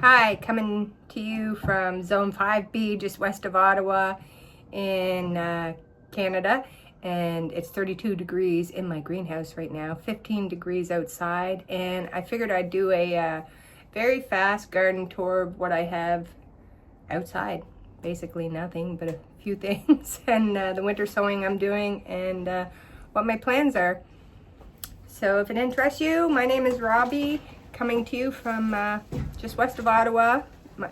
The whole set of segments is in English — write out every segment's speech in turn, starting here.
Hi, coming to you from Zone 5B, just west of Ottawa in Canada. And it's 32 degrees in my greenhouse right now, 15 degrees outside. And I figured I'd do a very fast garden tour of what I have outside. Basically nothing but a few things and the winter sowing I'm doing and what my plans are. So if it interests you, my name is Robbie, coming to you from just west of Ottawa.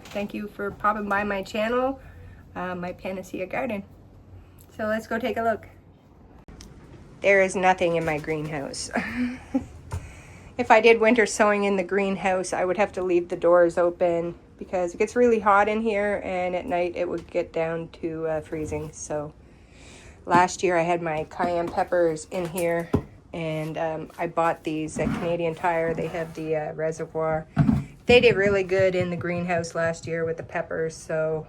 Thank you for popping by my channel, my Panacea Garden. So let's go take a look. There is nothing in my greenhouse. If I did winter sowing in the greenhouse, I would have to leave the doors open because it gets really hot in here, and at night it would get down to freezing. So last year I had my cayenne peppers in here, and I bought these at Canadian Tire. They have the reservoir. They did really good in the greenhouse last year with the peppers, so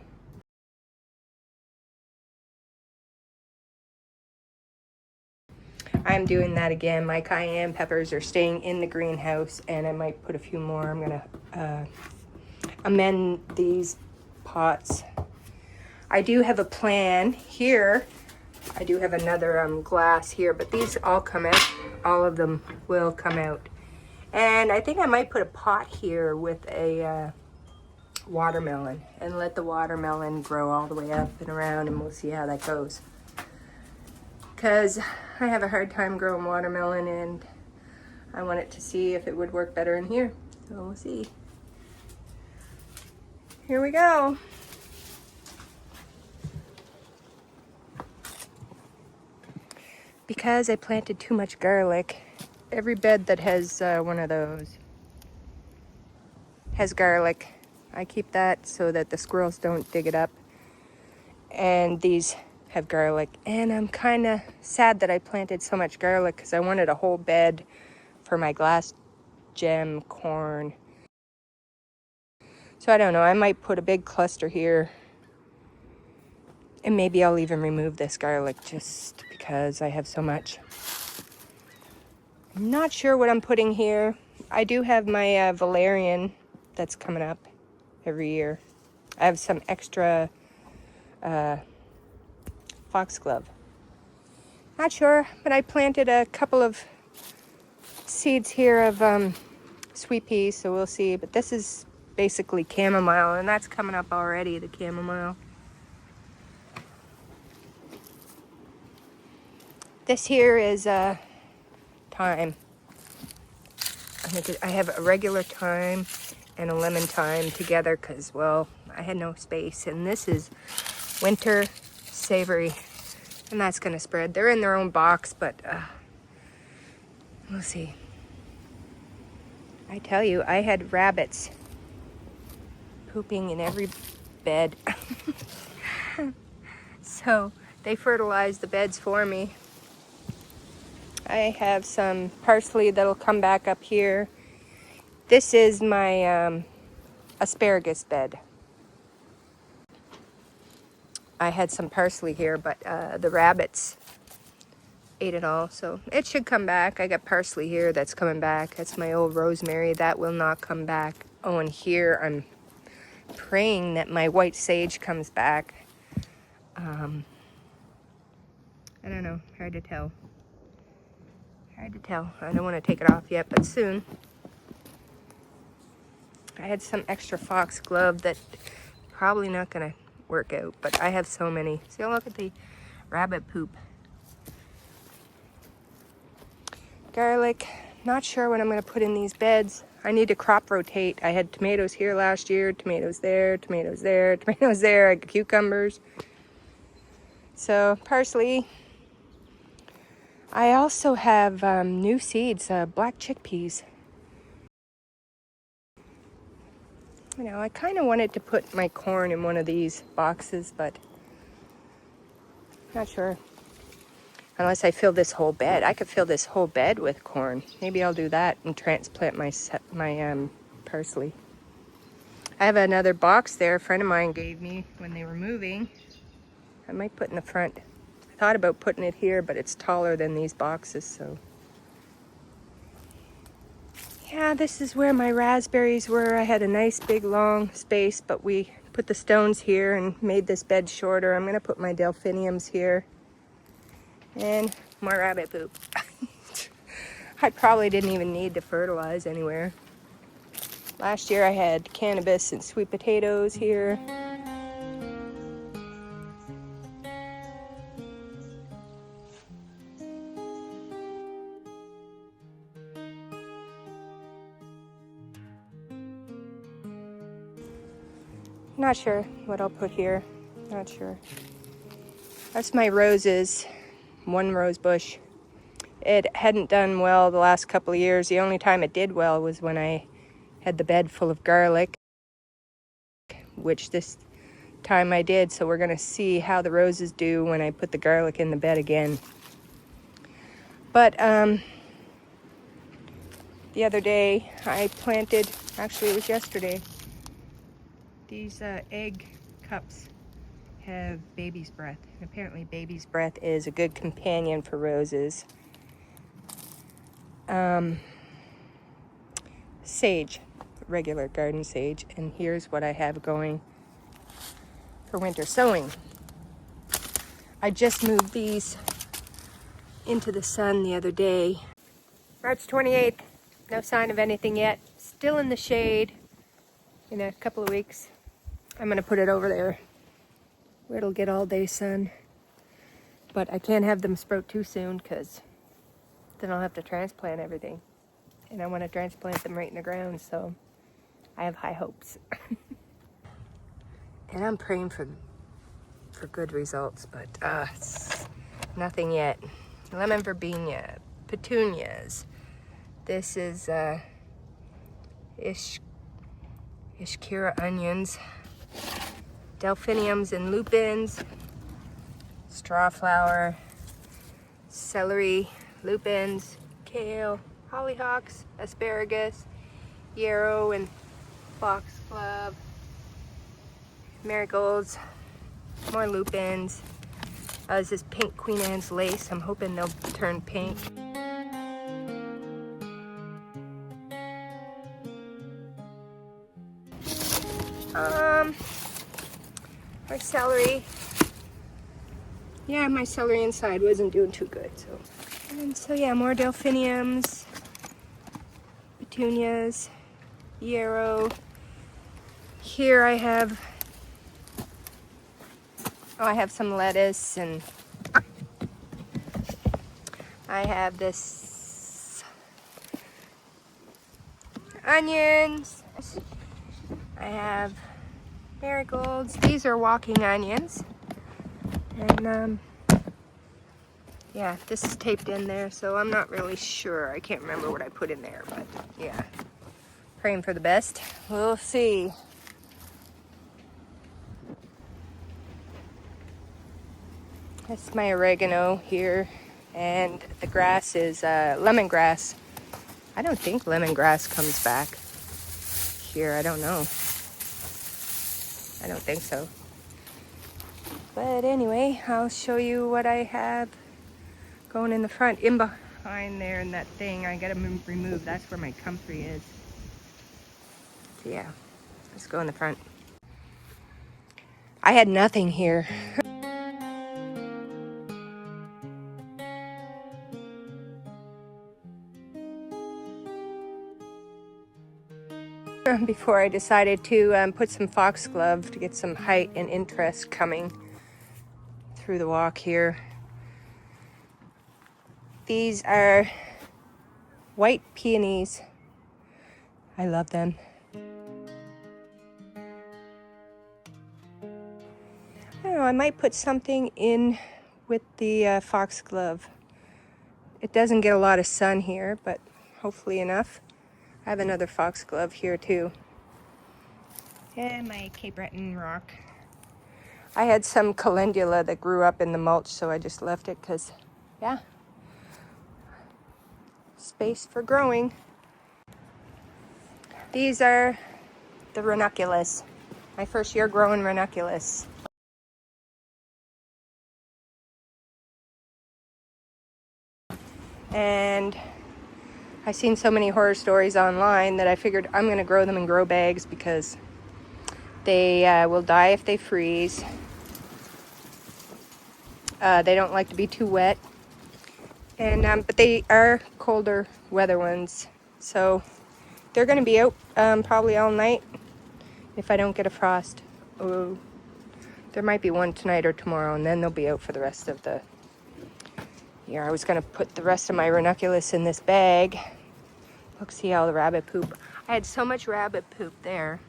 I'm doing that again. My cayenne peppers are staying in the greenhouse, and I might put a few more. I'm gonna amend these pots. I do have a plan here. I do have another glass here, but these all come out. All of them will come out. And I think I might put a pot here with a watermelon and let the watermelon grow all the way up and around, and we'll see how that goes. Because I have a hard time growing watermelon, and I wanted to see if it would work better in here. So we'll see. Here we go. Because I planted too much garlic, every bed that has one of those has garlic. I keep that so that the squirrels don't dig it up. And these have garlic. And I'm kind of sad that I planted so much garlic because I wanted a whole bed for my glass gem corn. So I don't know, I might put a big cluster here. And maybe I'll even remove this garlic just because I have so much. I'm not sure what I'm putting here. I do have my valerian that's coming up every year. I have some extra foxglove. Not sure, but I planted a couple of seeds here of sweet peas, so we'll see. But this is basically chamomile, and that's coming up already, the chamomile. This here is thyme. I have a regular thyme and a lemon thyme together because, well, I had no space. And this is winter savory, and that's going to spread. They're in their own box, but we'll see. I tell you, I had rabbits pooping in every bed. So they fertilized the beds for me. I have some parsley that'll come back up here. This is my asparagus bed. I had some parsley here, but the rabbits ate it all, so it should come back. I got parsley here that's coming back. That's my old rosemary. That will not come back. Oh, and here I'm praying that my white sage comes back. I don't know. Hard to tell. Hard to tell. I don't want to take it off yet, but soon. I had some extra foxglove that probably not going to work out, but I have so many. See, look at the rabbit poop. Garlic. Not sure what I'm going to put in these beds. I need to crop rotate. I had tomatoes here last year, tomatoes there, tomatoes there, tomatoes there, I got cucumbers. So, parsley. I also have new seeds, black chickpeas. You know, I kind of wanted to put my corn in one of these boxes, but not sure. Unless I fill this whole bed. I could fill this whole bed with corn. Maybe I'll do that and transplant my parsley. I have another box there a friend of mine gave me when they were moving. I might put in the front. I thought about putting it here, but it's taller than these boxes, so. Yeah, this is where my raspberries were. I had a nice big long space, but we put the stones here and made this bed shorter. I'm gonna put my delphiniums here. And more rabbit poop. I probably didn't even need to fertilize anywhere. Last year I had cannabis and sweet potatoes here. Not sure what I'll put here. Not sure. That's my roses. One rose bush. It hadn't done well the last couple of years. The only time it did well was when I had the bed full of garlic, which this time I did. So we're gonna see how the roses do when I put the garlic in the bed again. But the other day I planted, actually it was yesterday, these egg cups have baby's breath. And apparently baby's breath is a good companion for roses. Sage, regular garden sage, and here's what I have going for winter sowing. I just moved these into the sun the other day. March 28th, no sign of anything yet. Still in the shade. In a couple of weeks, I'm gonna put it over there where it'll get all day sun. But I can't have them sprout too soon because then I'll have to transplant everything. And I want to transplant them right in the ground, so I have high hopes. And I'm praying for good results, but nothing yet. Lemon verbena, petunias. This is Ishikura onions, delphiniums and lupins, strawflower, celery, lupins, kale, hollyhocks, asparagus, yarrow and foxglove, marigolds, more lupins. This is pink Queen Anne's lace. I'm hoping they'll turn pink. Our celery. Yeah, my celery inside wasn't doing too good, so. And so yeah, more delphiniums, petunias, yarrow. Here I have some lettuce, and I have this onions. I have marigolds. These are walking onions. And yeah, this is taped in there, so I'm not really sure. I can't remember what I put in there, but yeah. Praying for the best. We'll see. That's my oregano here, and the grass is lemongrass. I don't think lemongrass comes back here. I don't know. I don't think so. But anyway, I'll show you what I have going in the front. In behind there in that thing, I gotta remove. That's where my comfrey is. So yeah, let's go in the front. I had nothing here. Before I decided to put some foxglove to get some height and interest coming through the walk here. These are white peonies. I love them. I don't know, I might put something in with the foxglove. It doesn't get a lot of sun here, but hopefully enough. I have another foxglove here too. And my Cape Breton rock. I had some calendula that grew up in the mulch, so I just left it because, yeah, space for growing. These are the ranunculus. My first year growing ranunculus. And I've seen so many horror stories online that I figured I'm going to grow them in grow bags because they will die if they freeze. They don't like to be too wet. And but they are colder weather ones. So they're going to be out probably all night if I don't get a frost. Oh, there might be one tonight or tomorrow, and then they'll be out for the rest of the year. I was going to put the rest of my ranunculus in this bag. Look, see all the rabbit poop. I had so much rabbit poop there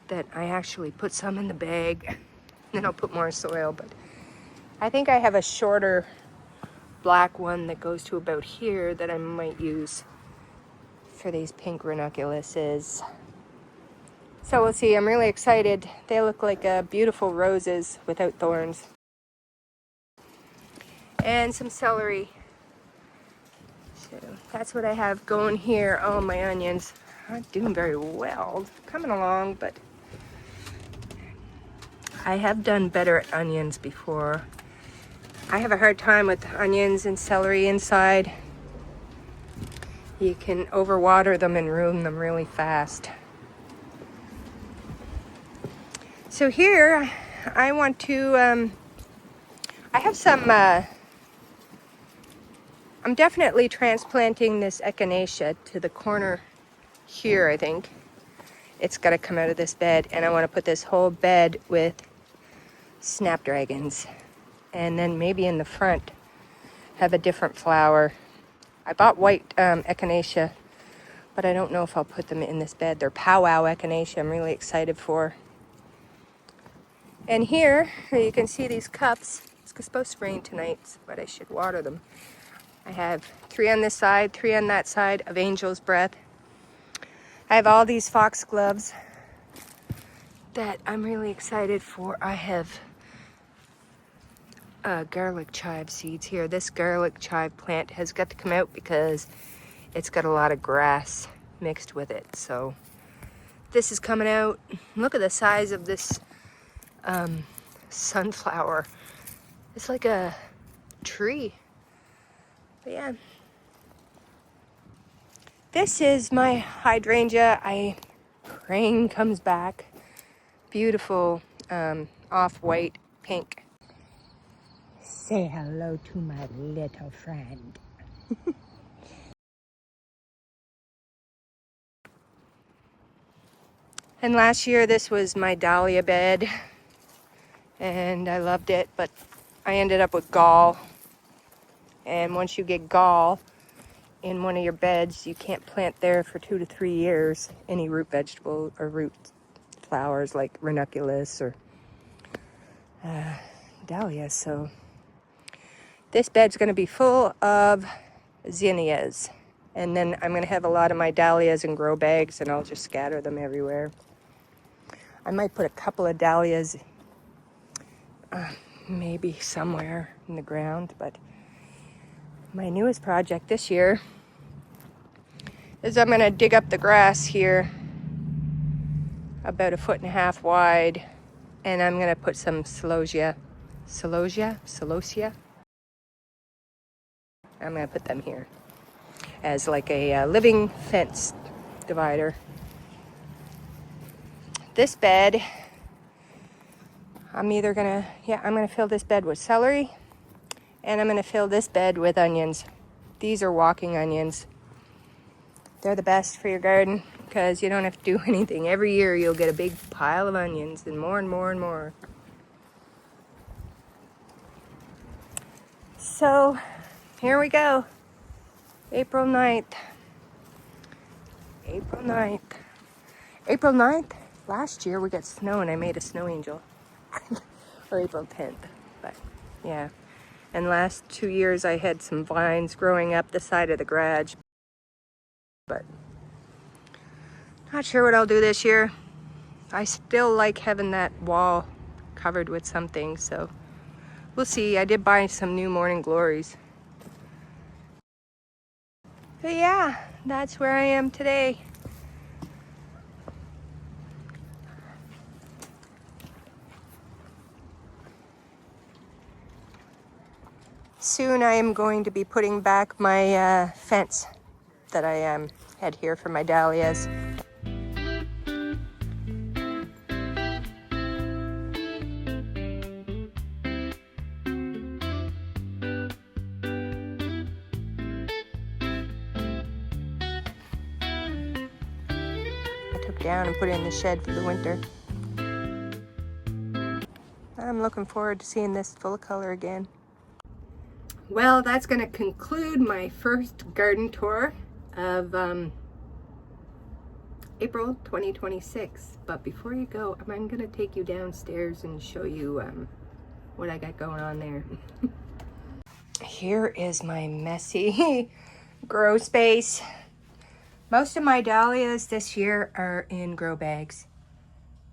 that I actually put some in the bag. Then I'll put more soil, but I think I have a shorter black one that goes to about here that I might use for these pink ranunculuses. So we'll see. I'm really excited. They look like beautiful roses without thorns. And some celery. So that's what I have going here. Oh, my onions aren't doing very well. Coming along, but I have done better at onions before. I have a hard time with onions and celery inside. You can overwater them and ruin them really fast. So here, I want to, I have some, I'm definitely transplanting this echinacea to the corner here, I think. It's got to come out of this bed, and I want to put this whole bed with snapdragons. And then maybe in the front, have a different flower. I bought white echinacea, but I don't know if I'll put them in this bed. They're powwow echinacea I'm really excited for. And here, you can see these cups. It's supposed to rain tonight, but I should water them. I have 3 on this side, 3 on that side of Angel's Breath. I have all these foxgloves that I'm really excited for. I have garlic chive seeds here. This garlic chive plant has got to come out because it's got a lot of grass mixed with it. So this is coming out. Look at the size of this sunflower. It's like a tree. But yeah. This is my hydrangea. Rain comes back. Beautiful off-white pink. Say hello to my little friend. And last year this was my dahlia bed. And I loved it, but I ended up with gall. And once you get gall in one of your beds, you can't plant there for 2 to 3 years any root vegetable or root flowers like ranunculus or dahlia. So this bed's going to be full of zinnias. And then I'm going to have a lot of my dahlias in grow bags, and I'll just scatter them everywhere. I might put a couple of dahlias maybe somewhere in the ground, but my newest project this year is I'm going to dig up the grass here about 1.5 feet wide, and I'm going to put some celosia. I'm going to put them here as like a living fence divider. This bed, I'm either going to, I'm going to fill this bed with celery, and I'm going to fill this bed with onions. These are walking onions. They're the best for your garden because you don't have to do anything. Every year you'll get a big pile of onions and more and more and more. So here we go. April 9th. April 9th. April 9th, last year we got snow and I made a snow angel. Or April 10th. But yeah. And last 2 years I had some vines growing up the side of the garage. But not sure what I'll do this year. I still like having that wall covered with something, so we'll see. I did buy some new morning glories. But yeah, that's where I am today. Soon I am going to be putting back my fence that I had here for my dahlias. I took down and put it in the shed for the winter. I'm looking forward to seeing this full of color again. Well, that's going to conclude my first garden tour of April 2026. But before you go, I'm going to take you downstairs and show you what I got going on there. Here is my messy grow space. Most of my dahlias this year are in grow bags.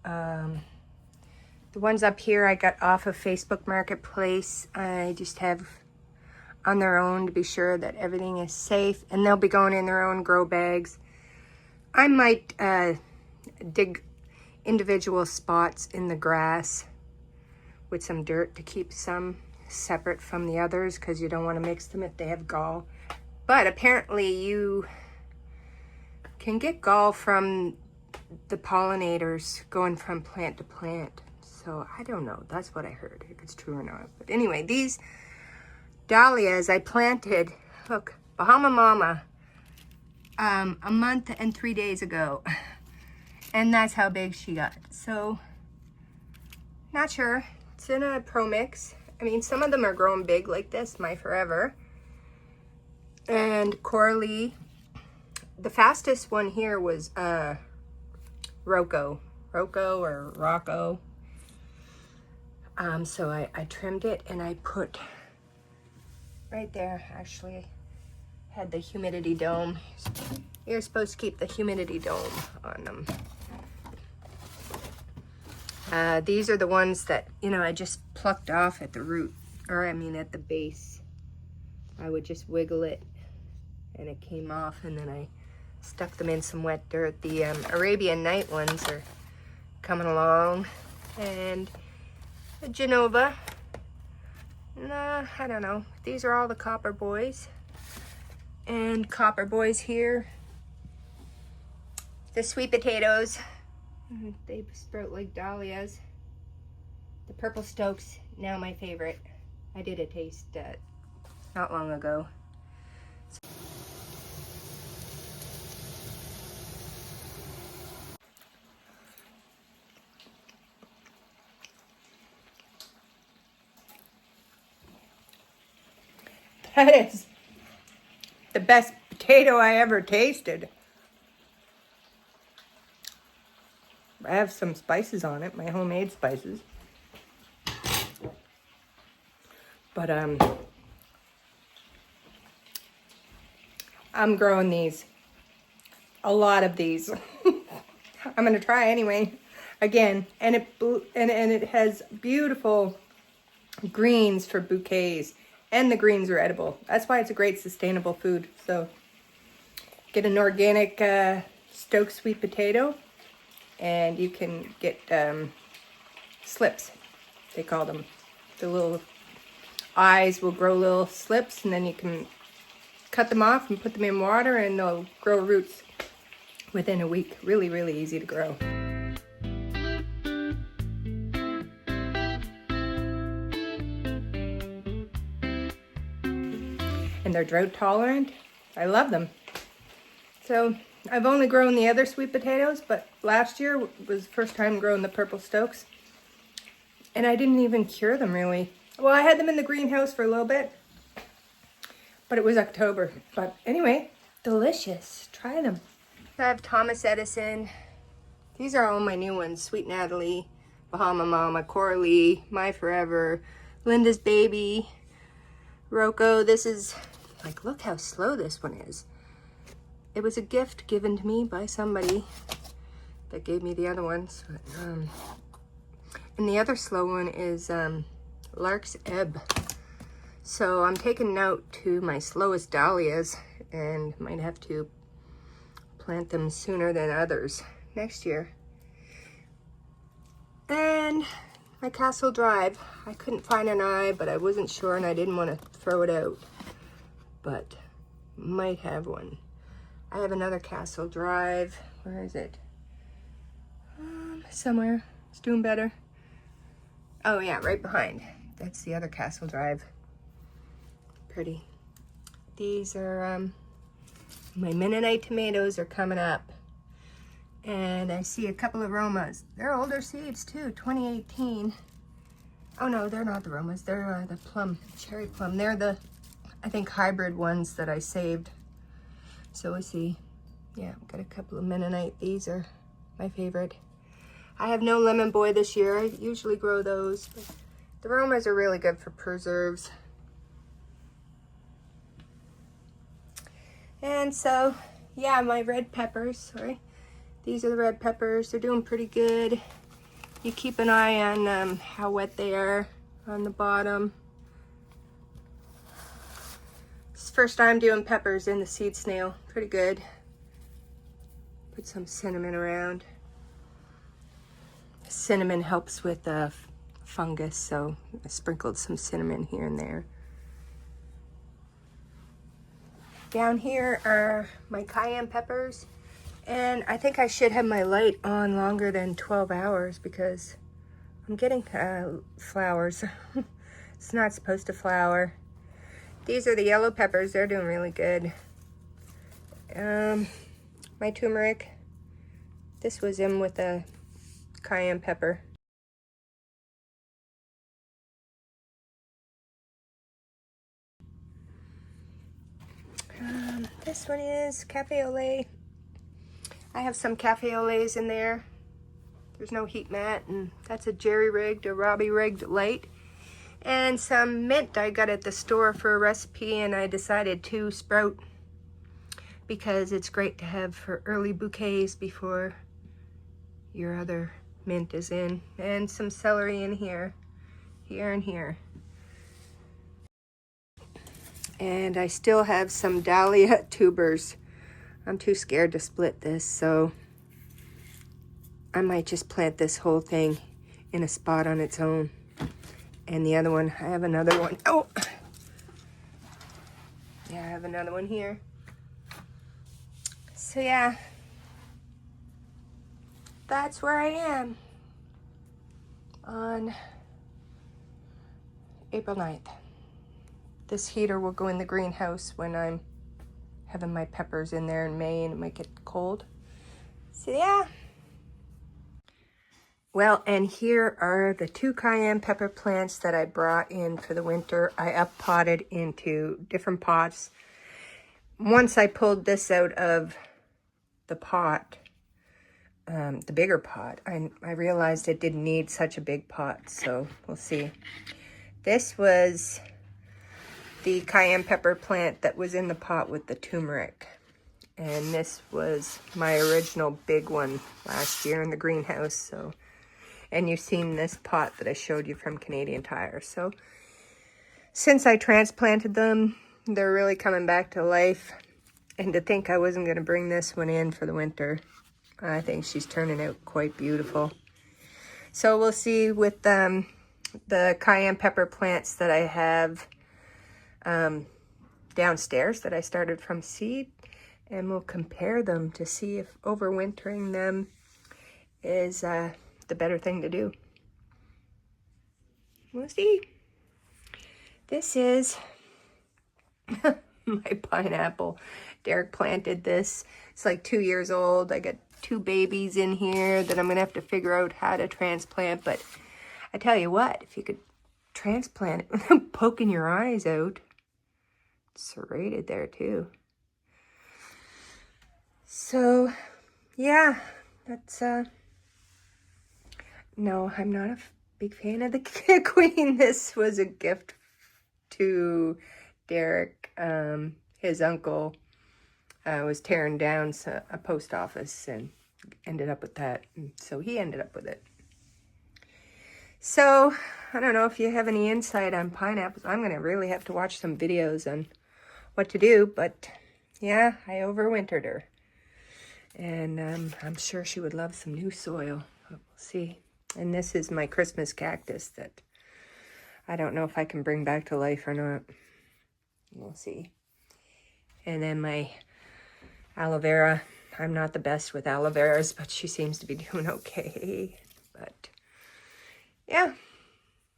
The ones up here I got off of Facebook Marketplace. I just have on their own to be sure that everything is safe, and they'll be going in their own grow bags. I might dig individual spots in the grass with some dirt to keep some separate from the others, because you don't want to mix them if they have gall. But apparently you can get gall from the pollinators going from plant to plant. So I don't know, that's what I heard, if it's true or not. But anyway, these dahlias I planted, look, Bahama Mama, a month and 3 days ago. And that's how big she got. So, not sure. It's in a Pro Mix. I mean, some of them are growing big like this, My Forever. And Coralie. The fastest one here was Rocco or Rocco. So I trimmed it and I put right there, actually had the humidity dome. You're supposed to keep the humidity dome on them. These are the ones that, you know, I just plucked off at the root, or I mean at the base. I would just wiggle it and it came off, and then I stuck them in some wet dirt. The Arabian Night ones are coming along, and the Genova. Nah, I don't know. These are all the Copper Boys. And Copper Boys here. The sweet potatoes. They sprout like dahlias. The Purple Stokes, now my favorite. I did a taste not long ago. That is the best potato I ever tasted. I have some spices on it, my homemade spices. But I'm growing these. A lot of these. I'm gonna try anyway. Again, and it has beautiful greens for bouquets. And the greens are edible. That's why it's a great sustainable food. So get an organic Stokes sweet potato, and you can get slips, they call them. The little eyes will grow little slips, and then you can cut them off and put them in water, and they'll grow roots within a week. Really, really easy to grow. And they're drought tolerant. I love them. So I've only grown the other sweet potatoes, but last year was the first time growing the Purple Stokes. And I didn't even cure them really. Well, I had them in the greenhouse for a little bit, but it was October. But anyway, delicious. Try them. I have Thomas Edison. These are all my new ones. Sweet Natalie, Bahama Mama, Coralie, My Forever, Linda's Baby, Rocco. This is, like, look how slow this one is. It was a gift given to me by somebody that gave me the other ones. And the other slow one is Lark's Ebb. So I'm taking note to my slowest dahlias, and might have to plant them sooner than others next year. And my Castle Drive. I couldn't find an eye, but I wasn't sure, and I didn't want to throw it out. But might have one. I have another Castle Drive. Where is it? Somewhere. It's doing better. Oh yeah, right behind. That's the other Castle Drive. Pretty. These are, my Mennonite tomatoes are coming up. And I see a couple of Romas. They're older seeds too, 2018. Oh no, they're not the Romas. They're the plum, cherry plum. They're the, I think, hybrid ones that I saved. So we'll see. Yeah, I've got a couple of Mennonite. These are my favorite. I have no Lemon Boy this year. I usually grow those. But the Romas are really good for preserves. And so, yeah, my red peppers, sorry. These are the red peppers. They're doing pretty good. You keep an eye on how wet they are on the bottom. It's the first time doing peppers in the seed snail. Pretty good. Put some cinnamon around. Cinnamon helps with fungus, so I sprinkled some cinnamon here and there. Down here are my cayenne peppers. And I think I should have my light on longer than 12 hours because I'm getting flowers. It's not supposed to flower. These are the yellow peppers. They're doing really good. My turmeric. This was in with a cayenne pepper. This one is Cafe au lait. I have some Cafe au laits in there. There's no heat mat, and that's a jerry-rigged, a Robbie-rigged light. And some mint I got at the store for a recipe, and I decided to sprout because it's great to have for early bouquets before your other mint is in. And some celery in here, and here. And I still have some dahlia tubers. I'm too scared to split this, so I might just plant this whole thing in a spot on its own. And the other one, I have another one. Oh! Yeah, I have another one here. So yeah, that's where I am on April 9th. This heater will go in the greenhouse when I'm having my peppers in there in May and it might get cold. So yeah. Well, and here are the 2 cayenne pepper plants that I brought in for the winter. I up-potted into different pots. Once I pulled this out of the pot, the bigger pot, I realized it didn't need such a big pot, so we'll see. This was the cayenne pepper plant that was in the pot with the turmeric. And this was my original big one last year in the greenhouse, so. And you've seen this pot that I showed you from Canadian Tire. So since I transplanted them, they're really coming back to life. And to think I wasn't going to bring this one in for the winter, I think she's turning out quite beautiful. So we'll see with the cayenne pepper plants that I have downstairs that I started from seed. And we'll compare them to see if overwintering them is the better thing to do. We'll see. This is my pineapple. Derek planted this. It's like 2 years old. I got 2 babies in here that I'm gonna have to figure out how to transplant. But I tell you what, if you could transplant it without poking your eyes out, it's serrated there too. So yeah, that's no, I'm not a big fan of the queen. This was a gift to Derek. His uncle was tearing down a post office and ended up with that. And so he ended up with it. So I don't know if you have any insight on pineapples. I'm going to really have to watch some videos on what to do. But yeah, I overwintered her. And I'm sure she would love some new soil. But we'll see. And this is my Christmas cactus that I don't know if I can bring back to life or not. We'll see. And then my aloe vera. I'm not the best with aloe veras, but she seems to be doing okay. But yeah,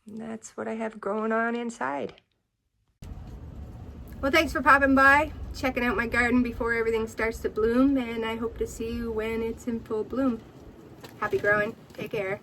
that's what I have growing on inside. Well, thanks for popping by, checking out my garden before everything starts to bloom, and I hope to see you when it's in full bloom. Happy growing. Take care.